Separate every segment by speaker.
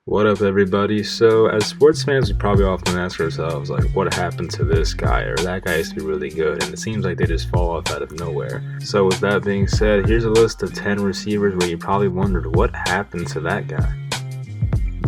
Speaker 1: What up, everybody? So, as sports fans, we probably often ask ourselves, like, what happened to this guy or that guy used to be really good, and it seems like they just fall off out of nowhere. So, with that being said, here's a list of 10 receivers where you probably wondered what happened to that guy.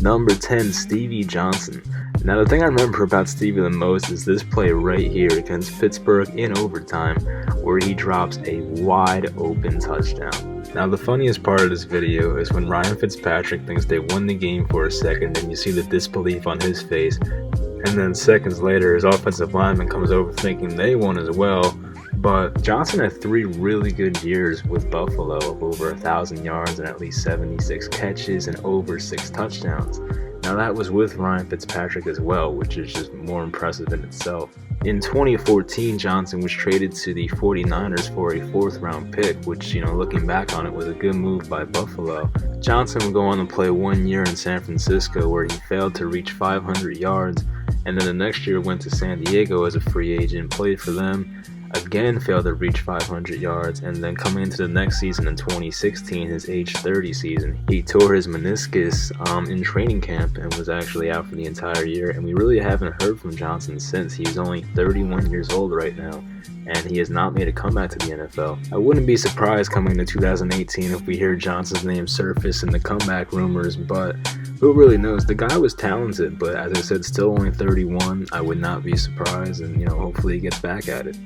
Speaker 1: Number 10, Stevie Johnson. Now, the thing I remember about Stevie the most is this play right here against Pittsburgh in overtime, where he drops a wide open touchdown. Now, the funniest part of this video is when Ryan Fitzpatrick thinks they won the game for a second, and you see the disbelief on his face, and then seconds later, his offensive lineman comes over thinking they won as well. But Johnson had 3 really good years with Buffalo of over 1,000 yards and at least 76 catches and over 6 touchdowns. Now that was with Ryan Fitzpatrick as well, which is just more impressive in itself. In 2014, Johnson was traded to the 49ers for a 4th round pick, which, looking back on it, was a good move by Buffalo. Johnson would go on to play 1 year in San Francisco where he failed to reach 500 yards, and then the next year went to San Diego as a free agent, played for them, again failed to reach 500 yards, and then coming into the next season in 2016, his age 30 season, he tore his meniscus in training camp and was actually out for the entire year, and we really haven't heard from Johnson since. He's only 31 years old right now, and he has not made a comeback to the NFL. I wouldn't be surprised coming into 2018 if we hear Johnson's name surface in the comeback rumors, but who really knows? The guy was talented, but as I said, still only 31. I would not be surprised, and hopefully he gets back at it.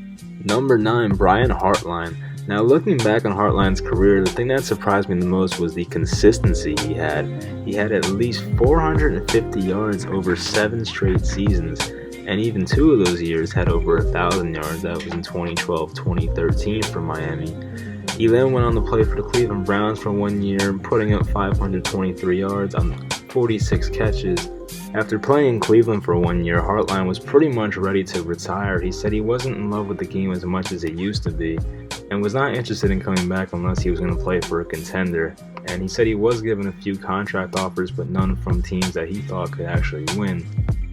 Speaker 1: Number 9, Brian Hartline. Now, looking back on Hartline's career, the thing that surprised me the most was the consistency he had. He had at least 450 yards over 7 straight seasons, and even 2 of those years had over 1,000 yards. That was in 2012, 2013 for Miami. He then went on to play for the Cleveland Browns for 1 year, putting up 523 yards on 46 catches. After playing in Cleveland for 1 year, Hartline was pretty much ready to retire. He said he wasn't in love with the game as much as he used to be, and was not interested in coming back unless he was going to play for a contender. And he said he was given a few contract offers, but none from teams that he thought could actually win.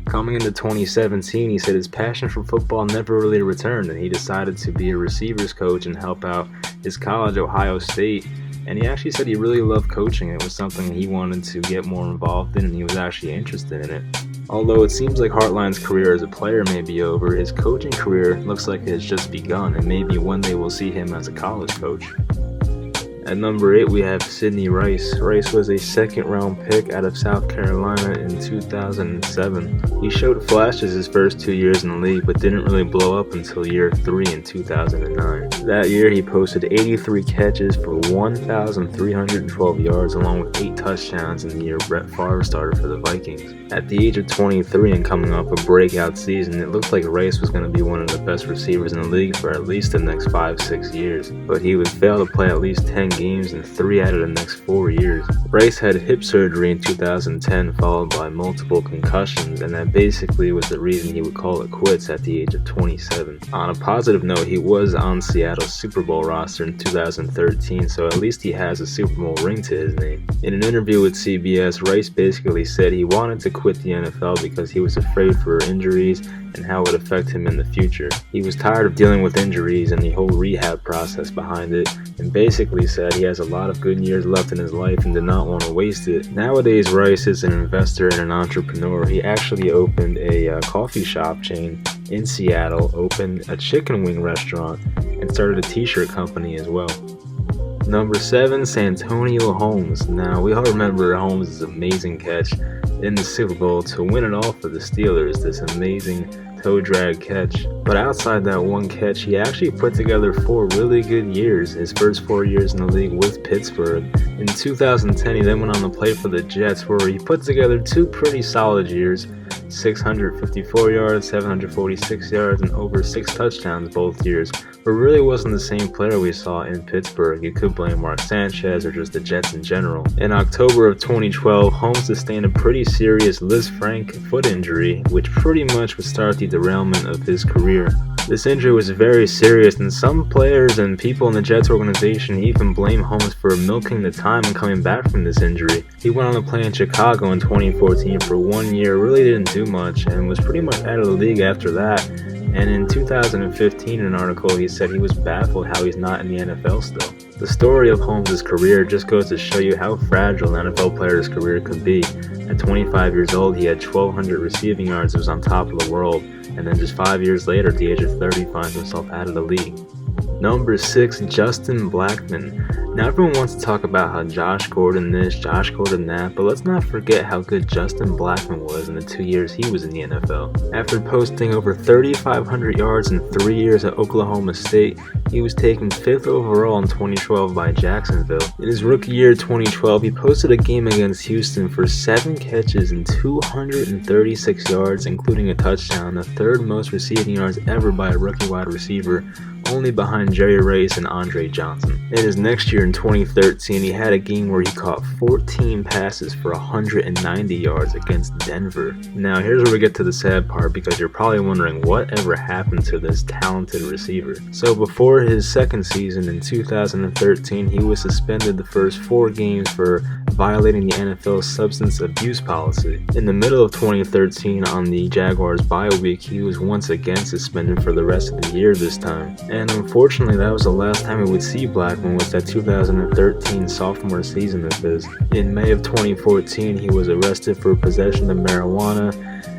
Speaker 1: Coming into 2017, he said his passion for football never really returned, and he decided to be a receivers coach and help out his college, Ohio State. And he actually said he really loved coaching. It was something he wanted to get more involved in, and he was actually interested in it. Although it seems like Hartline's career as a player may be over, his coaching career looks like it has just begun, and maybe one day we'll see him as a college coach. At number 8, we have Sidney Rice. Rice was a 2nd round pick out of South Carolina in 2007. He showed flashes his first 2 years in the league, but didn't really blow up until year 3 in 2009. That year, he posted 83 catches for 1,312 yards, along with 8 touchdowns in the year Brett Favre started for the Vikings. At the age of 23 and coming off a breakout season, it looked like Rice was going to be one of the best receivers in the league for at least the next 5-6 years, but he would fail to play at least 10 games in 3 out of the next 4 years. Rice had hip surgery in 2010 followed by multiple concussions, and that basically was the reason he would call it quits at the age of 27. On a positive note, he was on Seattle's Super Bowl roster in 2013, so at least he has a Super Bowl ring to his name. In an interview with CBS, Rice basically said he wanted to quit the NFL because he was afraid for injuries and how it would affect him in the future. He was tired of dealing with injuries and the whole rehab process behind it, and basically said he has a lot of good years left in his life and did not want to waste it. Nowadays, Rice is an investor and an entrepreneur. He actually opened a coffee shop chain in Seattle, opened a chicken wing restaurant, and started a t-shirt company as well. Number 7, Santonio Holmes. Now, we all remember Holmes' amazing catch in the Super Bowl to win it all for the Steelers, this amazing toe drag catch. But outside that one catch, he actually put together 4 really good years, his first 4 years in the league with Pittsburgh. In 2010, he then went on to play for the Jets, where he put together 2 pretty solid years, 654 yards, 746 yards, and over 6 touchdowns both years, but really wasn't the same player we saw in Pittsburgh. You could blame Mark Sanchez or just the Jets in general. In October of 2012, Holmes sustained a pretty serious Liz Frank foot injury, which pretty much would start the derailment of his career. This injury was very serious, and some players and people in the Jets organization even blame Holmes for milking the time and coming back from this injury. He went on to play in Chicago in 2014 for 1 year, really didn't do much, and was pretty much out of the league after that. And in 2015, in an article, he said he was baffled how he's not in the NFL still. The story of Holmes' career just goes to show you how fragile an NFL player's career could be. At 25 years old, he had 1,200 receiving yards, was on top of the world, and then just 5 years later, at the age of 30, finds himself out of the league. Number 6, Justin Blackmon. Now everyone wants to talk about how Josh Gordon this, Josh Gordon that, but let's not forget how good Justin Blackmon was in the 2 years he was in the NFL. After posting over 3,500 yards in 3 years at Oklahoma State, he was taken 5th overall in 2012 by Jacksonville. In his rookie year 2012, he posted a game against Houston for 7 catches and 236 yards, including a touchdown, the 3rd most receiving yards ever by a rookie wide receiver, only behind Jerry Rice and Andre Johnson. In his next year in 2013, he had a game where he caught 14 passes for 190 yards against Denver. Now here's where we get to the sad part, because you're probably wondering what ever happened to this talented receiver. So before his second season in 2013, he was suspended the first 4 games for violating the NFL's substance abuse policy. In the middle of 2013, on the Jaguars bye week, he was once again suspended for the rest of the year this time. And unfortunately, that was the last time we would see Blackmon, was that 2013 sophomore season of his. In May of 2014, he was arrested for possession of marijuana,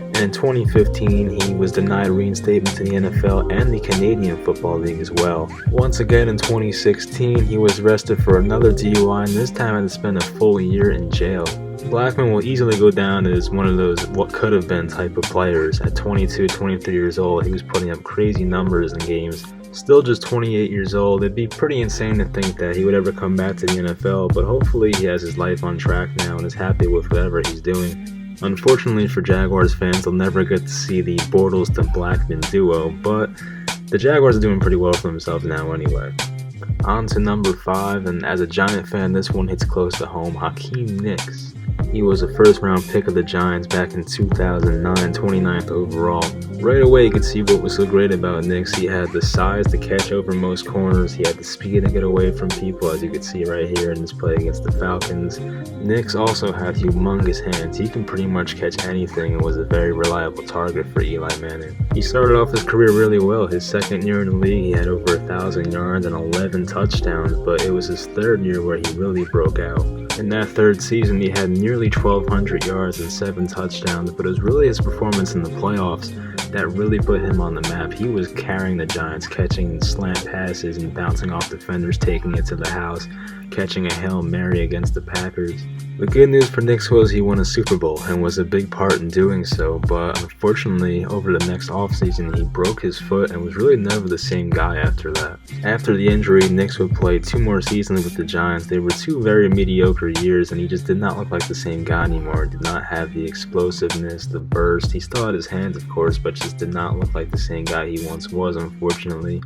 Speaker 1: and in 2015, he was denied reinstatement to the NFL and the Canadian Football League as well. Once again in 2016, he was arrested for another DUI, and this time had to spend a full year in jail. Blackmon will easily go down as one of those what could have been type of players. At 22, 23 years old, he was putting up crazy numbers in games. Still just 28 years old, it'd be pretty insane to think that he would ever come back to the NFL, but hopefully he has his life on track now and is happy with whatever he's doing. Unfortunately for Jaguars fans, they'll never get to see the Bortles to Blackmon duo, but the Jaguars are doing pretty well for themselves now anyway. On to number 5, and as a Giant fan, this one hits close to home, Hakeem Nicks. He was a first-round pick of the Giants back in 2009, 29th overall. Right away, you could see what was so great about Nicks. He had the size to catch over most corners. He had the speed to get away from people, as you could see right here in this play against the Falcons. Nicks also had humongous hands. He can pretty much catch anything and was a very reliable target for Eli Manning. He started off his career really well. His second year in the league, he had over 1,000 yards and 11 touchdowns, but it was his third year where he really broke out. In that third season, he had nearly 1,200 yards and 7 touchdowns, but it was really his performance in the playoffs that really put him on the map. He was carrying the Giants, catching slant passes and bouncing off defenders, taking it to the house, catching a Hail Mary against the Packers. The good news for Nicks was he won a Super Bowl and was a big part in doing so, but unfortunately over the next offseason he broke his foot and was really never the same guy after that. After the injury, Nicks would play 2 more seasons with the Giants. They were 2 very mediocre years and he just did not look like the same guy anymore. Did not have the explosiveness, the burst. He still had his hands of course, but just did not look like the same guy he once was, unfortunately.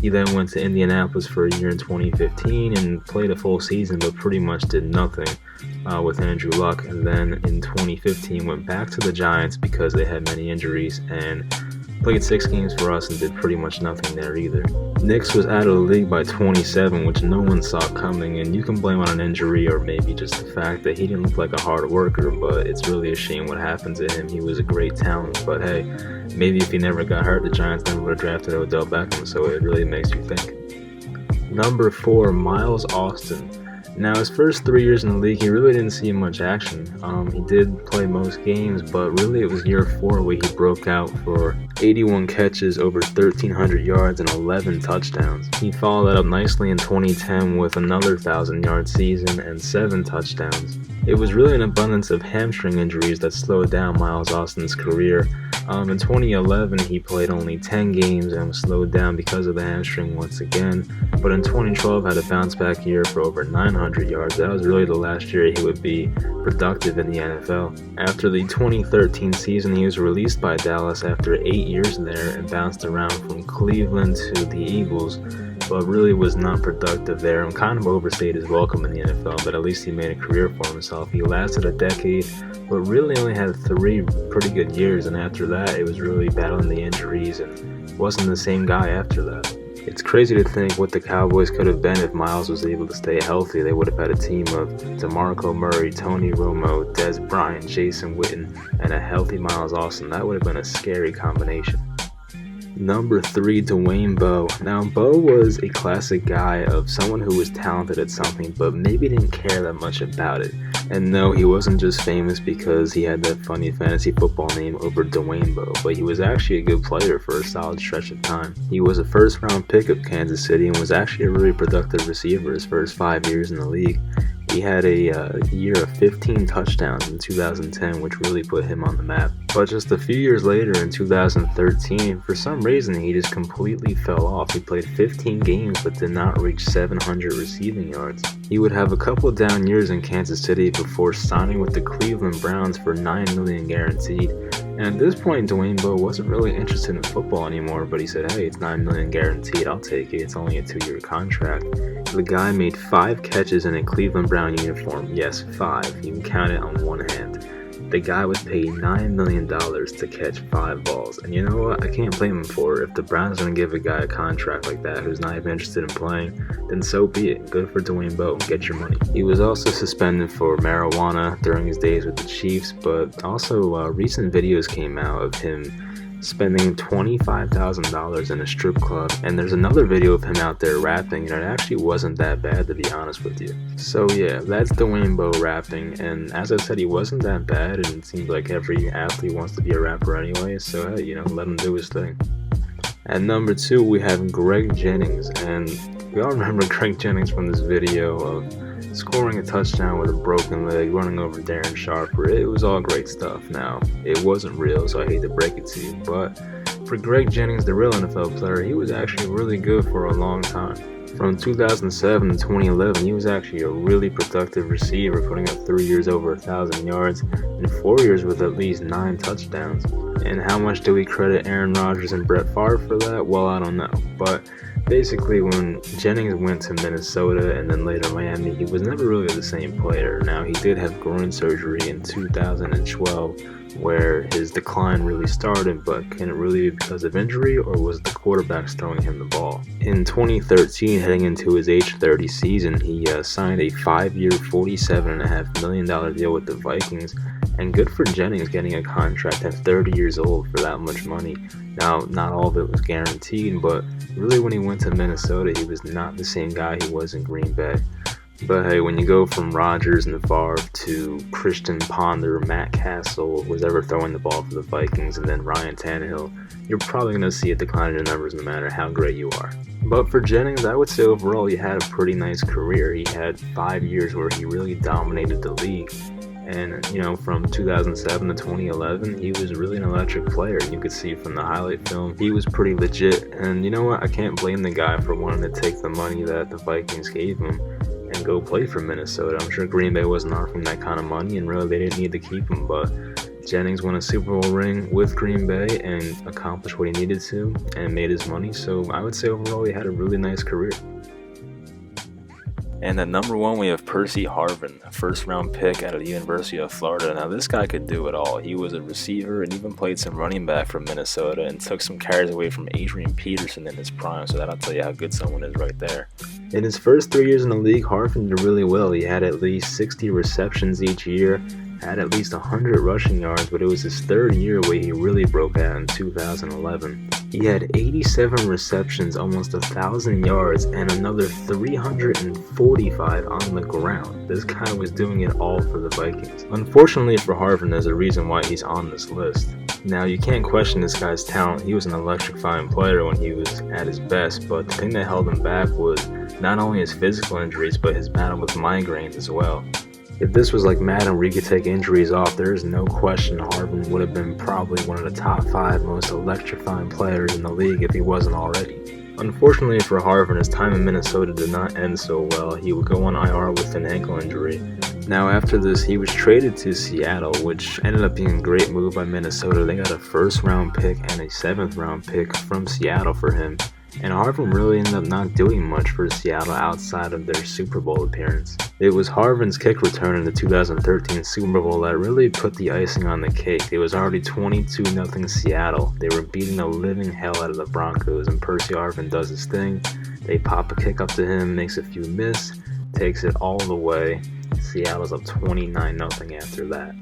Speaker 1: He then went to Indianapolis for a year in 2015 and played a full season but pretty much did nothing with Andrew Luck, and then in 2015 went back to the Giants because they had many injuries and played 6 games for us and did pretty much nothing there either. Nicks was out of the league by 27, which no one saw coming, and you can blame on an injury or maybe just the fact that he didn't look like a hard worker, but it's really a shame what happened to him. He was a great talent, but hey, maybe if he never got hurt, the Giants never would have drafted Odell Beckham, so it really makes you think. Number 4, Miles Austin. Now, his first 3 years in the league, he really didn't see much action. He did play most games, but really it was year 4 where he broke out for 81 catches, over 1,300 yards, and 11 touchdowns. He followed that up nicely in 2010 with another 1,000-yard season and 7 touchdowns. It was really an abundance of hamstring injuries that slowed down Miles Austin's career. In 2011, he played only 10 games and was slowed down because of the hamstring once again, but in 2012 had a bounce-back year for over 900 yards. That was really the last year he would be productive in the NFL. After the 2013 season, he was released by Dallas after 8 years there and bounced around from Cleveland to the Eagles, but really was not productive there and kind of overstayed his welcome in the NFL, but at least he made a career for himself. He lasted a decade, but really only had 3 pretty good years, and after that it was really battling the injuries and wasn't the same guy after that. It's crazy to think what the Cowboys could have been if Miles was able to stay healthy. They would have had a team of DeMarco Murray, Tony Romo, Des Bryant, Jason Witten, and a healthy Miles Austin. That would have been a scary combination. Number 3, Dwayne Bowe. Now, Bowe was a classic guy of someone who was talented at something, but maybe didn't care that much about it. And no, he wasn't just famous because he had that funny fantasy football name over Dwayne Bowe, but he was actually a good player for a solid stretch of time. He was a first-round pick of Kansas City and was actually a really productive receiver his first 5 years in the league. He had a year of 15 touchdowns in 2010, which really put him on the map. But just a few years later, in 2013, for some reason, he just completely fell off. He played 15 games but did not reach 700 receiving yards. He would have a couple down years in Kansas City before signing with the Cleveland Browns for $9 million guaranteed. And at this point, Dwayne Bowe wasn't really interested in football anymore, but he said, hey, it's $9 million guaranteed, I'll take it. It's only a 2-year contract. The guy made 5 catches in a Cleveland Brown uniform. Yes, 5. You can count it on one hand. The guy was paid $9 million to catch 5 balls. And you know what? I can't blame him for it. If the Browns are going to give a guy a contract like that who's not even interested in playing, then so be it. Good for Dwayne Bowe. Get your money. He was also suspended for marijuana during his days with the Chiefs, but also recent videos came out of him spending $25,000 in a strip club, and there's another video of him out there rapping, and it actually wasn't that bad, to be honest with you. So yeah, that's Dwayne Bowe rapping, and as I said, he wasn't that bad, and it seems like every athlete wants to be a rapper anyway, so hey, let him do his thing. At number 2, we have Greg Jennings, and we all remember Greg Jennings from this video of scoring a touchdown with a broken leg, running over Darren Sharper. It was all great stuff. Now, it wasn't real, so I hate to break it to you, but for Greg Jennings, the real NFL player, he was actually really good for a long time. From 2007 to 2011, he was actually a really productive receiver, putting up 3 years over 1,000 yards and 4 years with at least 9 touchdowns. And how much do we credit Aaron Rodgers and Brett Favre for that? Well, I don't know, but basically, when Jennings went to Minnesota and then later Miami, he was never really the same player. Now, he did have groin surgery in 2012, where his decline really started, but can it really be because of injury, or was the quarterbacks throwing him the ball? In 2013, heading into his age 30 season, he signed a 5-year, $47.5 million deal with the Vikings, and good for Jennings getting a contract at 30 years old for that much money. Now, not all of it was guaranteed, but really when he went to Minnesota, he was not the same guy he was in Green Bay. But hey, when you go from Rodgers and Favre to Christian Ponder, Matt Castle, who was ever throwing the ball for the Vikings, and then Ryan Tannehill, you're probably going to see a decline in your numbers no matter how great you are. But for Jennings, I would say overall he had a pretty nice career. He had 5 years where he really dominated the league. And, from 2007 to 2011, he was really an electric player. You could see from the highlight film, he was pretty legit. And you know what? I can't blame the guy for wanting to take the money that the Vikings gave him and go play for Minnesota. I'm sure Green Bay wasn't offering that kind of money, and really they didn't need to keep him. But Jennings won a Super Bowl ring with Green Bay and accomplished what he needed to and made his money. So I would say overall he had a really nice career. And at number 1, we have Percy Harvin, a first-round pick out of the University of Florida. Now, this guy could do it all. He was a receiver and even played some running back for Minnesota and took some carries away from Adrian Peterson in his prime, so that'll tell you how good someone is right there. In his first 3 years in the league, Harvin did really well. He had at least 60 receptions each year, had at least 100 rushing yards, but it was his 3rd year where he really broke out in 2011. He had 87 receptions, almost 1,000 yards, and another 345 on the ground. This guy was doing it all for the Vikings. Unfortunately for Harvin, there's a reason why he's on this list. Now, you can't question this guy's talent. He was an electrifying player when he was at his best, but the thing that held him back was not only his physical injuries, but his battle with migraines as well. If this was like Madden where you could take injuries off, there is no question Harvin would have been probably one of the top 5 most electrifying players in the league if he wasn't already. Unfortunately for Harvin, his time in Minnesota did not end so well. He would go on IR with an ankle injury. Now after this, he was traded to Seattle, which ended up being a great move by Minnesota. They got a 1st-round pick and a 7th-round pick from Seattle for him. And Harvin really ended up not doing much for Seattle outside of their Super Bowl appearance. It was Harvin's kick return in the 2013 Super Bowl that really put the icing on the cake. It was already 22-0 Seattle. They were beating the living hell out of the Broncos, and Percy Harvin does his thing. They pop a kick up to him, makes a few miss, takes it all the way. Seattle's up 29-0 after that.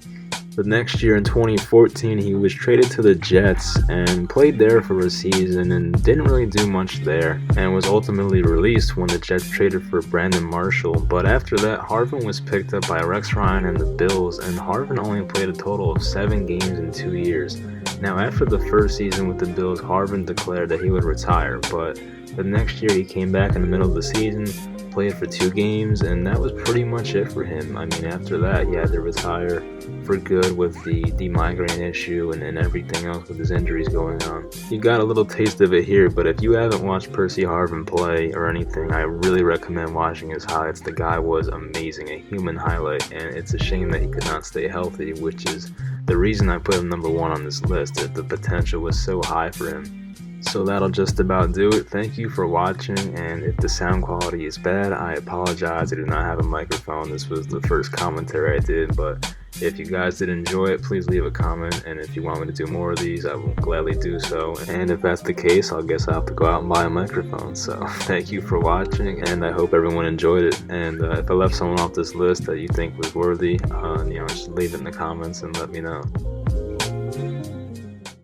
Speaker 1: The next year in 2014, he was traded to the Jets and played there for a season and didn't really do much there, and was ultimately released when the Jets traded for Brandon Marshall. But after that, Harvin was picked up by Rex Ryan and the Bills, and Harvin only played a total of 7 games in 2 years. Now, after the first season with the Bills, Harvin declared that he would retire, but the next year he came back in the middle of the season, played for 2 games, and that was pretty much it for him. I mean, after that, he had to retire for good with the migraine issue and everything else with his injuries going on. You got a little taste of it here, but if you haven't watched Percy Harvin play or anything, I really recommend watching his highlights. The guy was amazing, a human highlight, and it's a shame that he could not stay healthy, which is the reason I put him number 1 on this list. The potential was so high for him. So that'll just about do it. Thank you for watching, and if the sound quality is bad, I apologize. I do not have a microphone. This was the first commentary I did, but if you guys did enjoy it, please leave a comment, and if you want me to do more of these, I will gladly do so. And if that's the case, I guess I'll have to go out and buy a microphone. So thank you for watching, and I hope everyone enjoyed it. And if I left someone off this list that you think was worthy, just leave it in the comments and let me know.